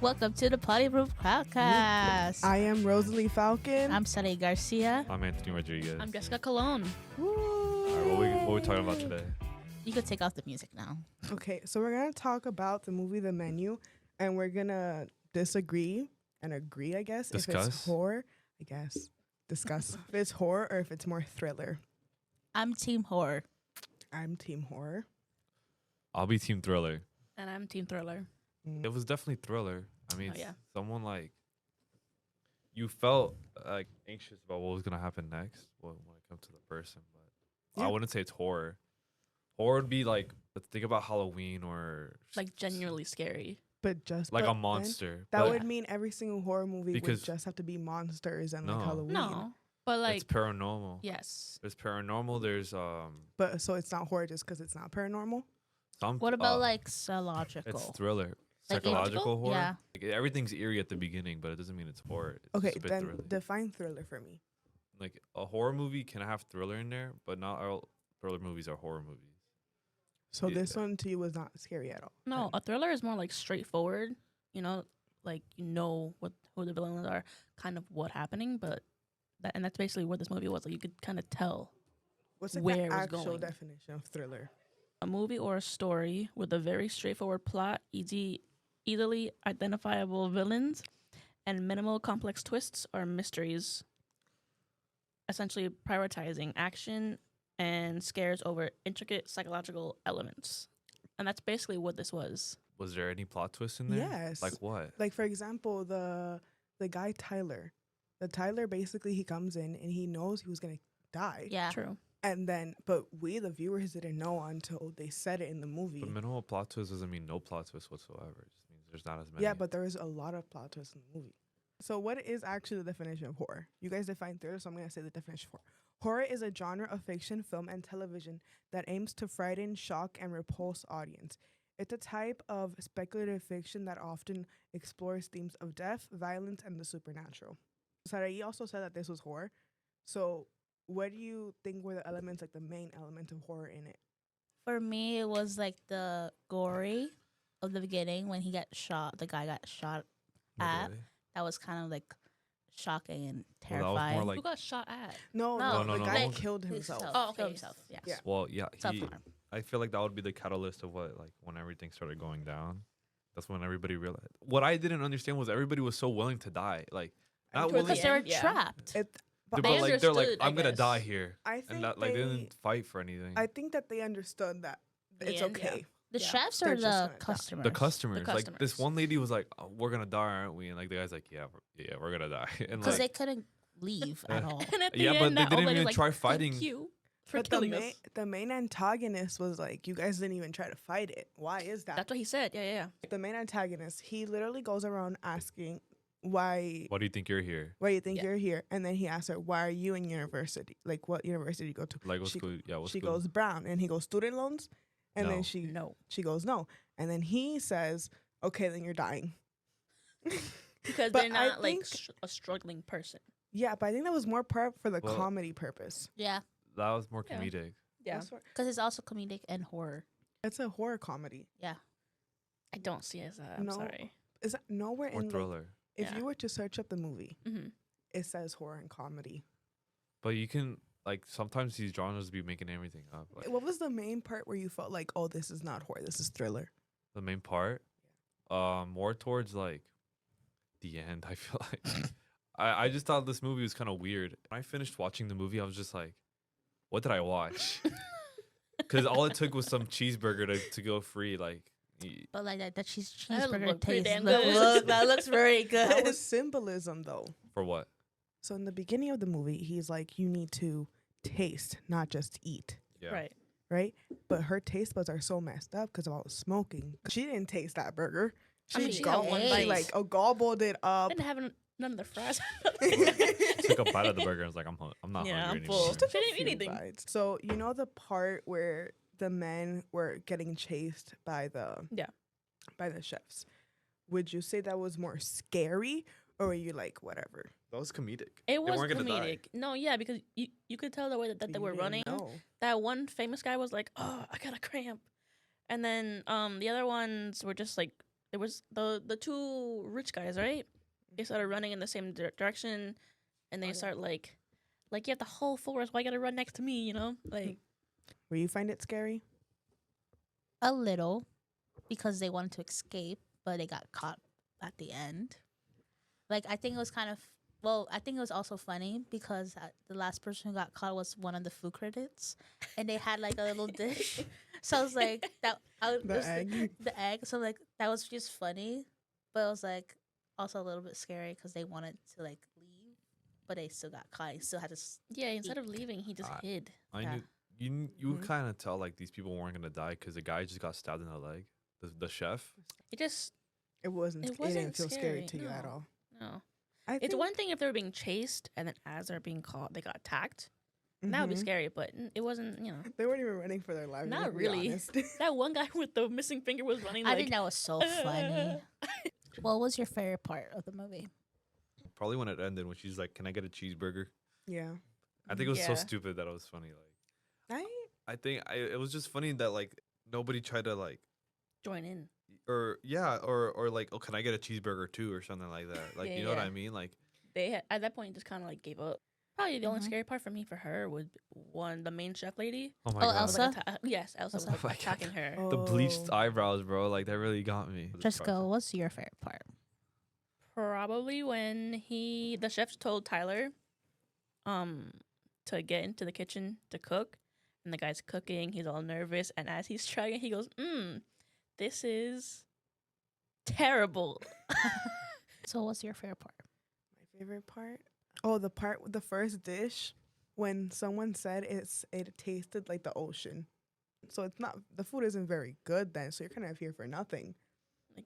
Welcome to the Potty Proof Podcast. I am Rosalie Falcon. I'm Sunny Garcia. I'm Anthony Rodriguez. I'm Jessica Colon. Woo. All right, what we talking about today? You could take off the music now. Okay, so we're gonna talk about the movie The Menu, and we're gonna disagree and agree, I guess, if it's Discuss? horror. I guess discuss if it's horror or if it's more thriller. I'm team horror. I'm team horror. I'll be team thriller. And I'm Team Thriller. It was definitely thriller. I mean, Oh, yeah. someone like you felt like anxious about what was gonna happen next when it comes to the person, but Yeah. I wouldn't say it's horror. Horror would be like, let's think about Halloween or Like genuinely scary. But just like but a then monster. That but would mean every single horror movie would Because- just have to be monsters and No. like Halloween. No. But like it's paranormal. yes. There's paranormal. There's But so it's not horror just because it's not paranormal. some. What about like psychological? It's thriller, Like psychological horror. Yeah. Like, everything's eerie at the beginning, but it doesn't mean it's horror. It's Okay, just a bit then thrilling. define thriller for me. Like a horror movie can have thriller in there, but not all thriller movies are horror movies. So Yeah. this one to you was not scary at all. No, a thriller is more like straightforward. You know, like you know what who the villains are, kind of what happening, but that's basically what this movie was. Like you could kind of tell What's like where the it was actual going. definition of thriller? a movie or a story with a very straightforward plot, easily identifiable villains, and minimal complex twists or mysteries. Essentially prioritizing action and scares over intricate psychological elements. And that's basically what this was. Was there any plot twist in there? Yes. Like what? Like for example, the guy Tyler. The Tyler basically he comes in and he knows he was gonna die. Yeah. True. And then but we the viewers didn't know until they said it in the movie. But minimal plot twist doesn't mean no plot twist whatsoever. It just means there's not as many. Yeah, but there is a lot of plot twists in the movie. So what is actually the definition of horror? You guys define thriller, so I'm gonna say the definition for horror is a genre of fiction, film, and television that aims to frighten, shock, and repulse audience. It's a type of speculative fiction that often explores themes of death, violence, and the supernatural. Sarai also said that this was horror. So what do you think were the elements, like the main elements of horror in it? For me, it was like the gory of the beginning when he got shot. The guy got shot No at. way. That was kind of like shocking and Well, that was more terrifying. like- Who got shot at? No, No, the no, guy no. killed himself. Oh, okay. Killed himself. Yes. Yeah. Well, yeah, Self-harm. I feel like that would be the catalyst of what, like, when everything started going down. That's when everybody realized. What I didn't understand was everybody was so willing to die. Like, not towards willing. Because they were Yeah. trapped. It, But, They like, they're like, understood, I I'm gonna guess. die here, I think and that, like, they didn't fight for anything. I think that they understood that The it's end, yeah. okay. The Yeah. chefs They're or just the gonna die. customers? The customers, like this customers. one lady was like, oh, "We're gonna die, aren't we?" And like the guy's like, "Yeah, we're gonna die." And Because like, they couldn't leave at all. And at the Yeah, but end, they that didn't old lady even was like, try "Thank fighting." you for But the killing main, us. the main antagonist was like, you guys didn't even try to fight it. Why is that? That's what he said. Yeah, yeah. The main antagonist, he literally goes around asking why why do you think you're here? you think Yeah. you're here, and then he asks her, why are you in university? Like, what university do you go to? Like, what She- school? Yeah, what She school? goes Brown, and he goes student loans, and No. then she No. goes no, and then he says, okay, then you're dying. Because But they're I not like think- a struggling person. Yeah, but I think that was more part for the Well- comedy purpose. Yeah. That was more Yeah. comedic. Yeah. That's what- Because it's also comedic and horror. It's a horror comedy. Yeah. I don't see it as that. I'm No. sorry. Is that nowhere Or in the, thriller. if Yeah. you were to search up the movie, Mm-hmm. it says horror and comedy. But you can, like, sometimes these genres be making everything up. Like, What was the main part where you felt like, oh, this is not horror, this is thriller? the main part, more towards like the end. I feel like I just thought this movie was kind of weird. When I finished watching the movie, I was just like, what did I watch? Because all it took was some cheeseburger to go free. Like, But like that That cheeseburger looked pretty taste. damn Look, good. that looks very good. That was symbolism, though. for what? So in the beginning of the movie, he's like, you need to taste, not just eat, Yeah. Right. right? But her taste buds are so messed up because of all the smoking. She didn't taste that burger. I mean, She she had one bite. like gobbled it up. Didn't have none of the fries. Took a bite of the burger and was like, I'm not Yeah, hungry I'm full. anymore. She didn't eat Few anything. bites. So you know the part where the men were getting chased by the chefs. Would you say that was more scary, or were you like whatever? That was comedic. It They was weren't gonna die. comedic. No, yeah, because you could tell the way that they You were didn't running. know. That one famous guy was like, "Oh, I got a cramp," and then the other ones were just like there was the two rich guys, right? They started running in the same direction, and they yeah. start like you have the whole forest. Why you gotta run next to me? You know, like Were you find it scary? A little, because they wanted to escape, but they got caught at the end. Like, I think it was kind of, well, I think it was also funny because the last person who got caught was one of the food critics, and they had like a little dish. So I was like, The egg. the egg. So like that was just funny, but it was like also a little bit scary because they wanted to like leave, but they still got caught. They still had to. yeah. Instead of leaving, he just hid. I Yeah. knew you Mhm. kind of tell like these people weren't gonna die because the guy just got stabbed in the leg. The chef. It just It wasn't. It It wasn't didn't feel scary to you at no. all. no. I It's think- one thing if they were being chased and then as they're being caught, they got attacked. That would be Mhm. scary, but it wasn't. They weren't even running for their lives. Not let's be really. honest. That one guy with the missing finger was running. I like, think that was so funny. What was your favorite part of the movie? Probably when it ended when she's like, "Can I get a cheeseburger?" Yeah. I think it was so Yeah. stupid that it was funny. Like I I think it was just funny that like nobody tried to like join in. or like, "Oh, can I get a cheeseburger too?" or something like that. Like Yeah, you know what yeah. I mean? Like They at that point just kind of like gave up. Probably the only Mhm. scary part for me for her was the main chef lady. oh my Oh, god. Was, Elsa? like, yes, Elsa was Elsa. like, Oh my God. attacking her. Oh. The bleached eyebrows, bro. Like that really got me. Jessica, what's your favorite part? Probably when the chef told Tyler, to get into the kitchen to cook, and the guy's cooking. He's all nervous, and as he's trying it, he goes, this is terrible." So, what's your favorite part? My favorite part? Oh, the part with the first dish when someone said it tasted like the ocean. So it's not, the food isn't very good then. So you're kind of here for nothing.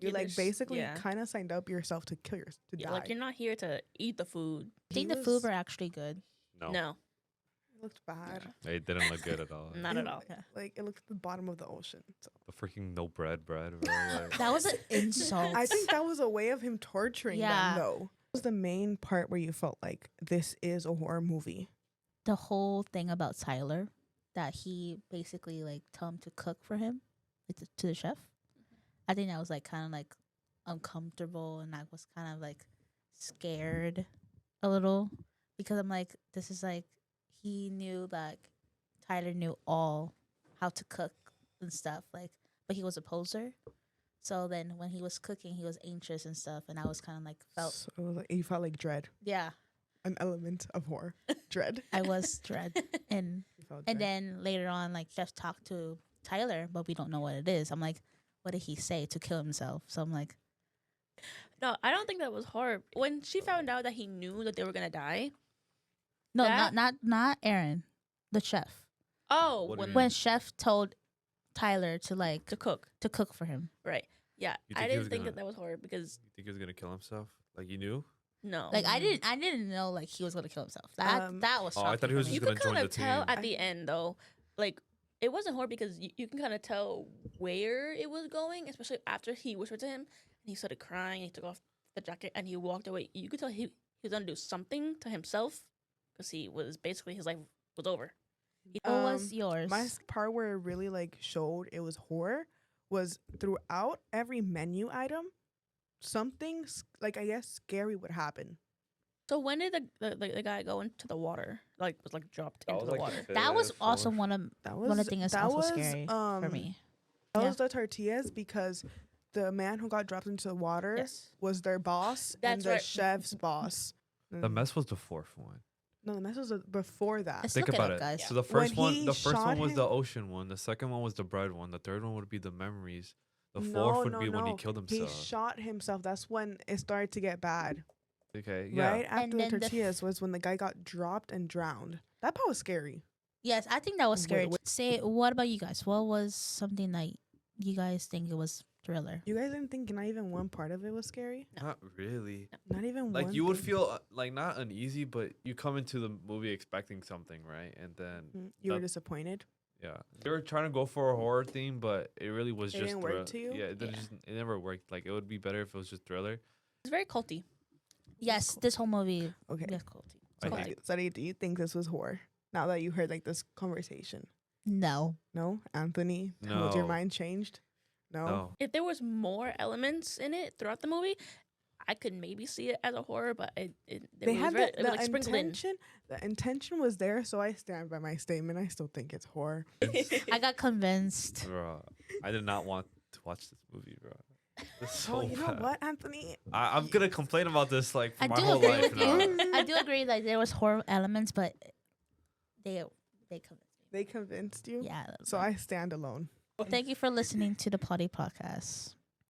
You're yeah, like there's- basically yeah. kind of signed up yourself to kill to Yeah, die. like you're not here to eat the food. I think He the food was- were actually good. No, It looked bad. It didn't look good at all. not at all. Like it looked at the bottom of the ocean. So The freaking no bread, bro. Like, That was an insult. I think that was a way of him torturing Yeah. them though. What was the main part where you felt like this is a horror movie? The whole thing about Tyler, that he basically like told him to cook for him, like to the chef. I think that was like kind of like uncomfortable, and I was kind of like scared a little because I'm like, this is like he knew like Tyler knew all how to cook and stuff, like, but he was a poser. So then when he was cooking, he was anxious and stuff, and I was kind of like felt So like, you felt like dread, yeah, an element of horror. Dread. I was dread and. You felt And dread. then later on, like Chef talked to Tyler, but we don't know what it is. I'm like, what did he say to kill himself? So I'm like, No, I don't think that was horror. When she found out that he knew that they were gonna die. no, That- not Aaron, the chef. Oh, What do when, you When Chef told Tyler to like to cook, to cook for him, right? Yeah, You I think he was didn't think gonna- that that was horror because you think he was gonna kill himself? Like you knew? no, like I didn't know like he was gonna kill himself. That was. Oh, I shocking thought he for was me. just you gonna could kind join of the tell team. at the end though, like it wasn't horror because you can kind of tell where it was going, especially after he whispered to him and he started crying. He took off the jacket and he walked away. You could tell he was gonna do something to himself because he was basically his life was over. What was yours? My part where it really like showed it was horror was throughout every menu item, something like I guess scary would happen. So when did the guy go into the water? Like was like dropped into the water. That was also one of That one was of the things that also was, scary for me. That Yeah. was the tortillas because the man who got dropped into the water Yes. was their boss and That's the right. chef's boss. The mess was the fourth one. No, the mess was before that. Let's Think look it about up, it. guys. So the When first one, he the first shot one was the him- ocean one. The second one was the bread one. The third one would be the memories. The No, fourth would no, be when he no. killed He himself. shot himself. That's when it started to get bad. Okay, yeah. Right after the then the tortillas was when the guy got dropped and drowned. That part was scary. Yes, I think that was Wait, scary. wait. Say, what about you guys? What was something that you guys think it was thriller? You guys didn't think not even one part of it was scary? Not really. Not even Like one you would thing? feel like not uneasy, but you come into the movie expecting something, right? And then You were that- disappointed. yeah, they were trying to go for a horror theme, but it really was It just didn't work to you? Yeah, it, didn't Yeah. Just, it never worked. Like it would be better if it was just thriller. It's very culty. Yes, this whole movie. Okay. Yes, culty. I So, think- Sadie, do you think this was horror? Now that you heard like this conversation. No, No? Anthony? Has your No. mind changed? No. No. If there was more elements in it throughout the movie, I could maybe see it as a horror, but They had it was the like sprinkled in. intention. The intention was there, so I stand by my statement. I still think it's horror. I got convinced. Bro, I did not want to watch this movie, bro. It's so Oh, you know bad. what, Anthony? I'm gonna complain about this like for I my do whole agree life with now. you. I do agree. Like there was horror elements, but they convinced They convinced you. me. Yeah. So I stand alone. Thank you for listening to the Potty Podcast.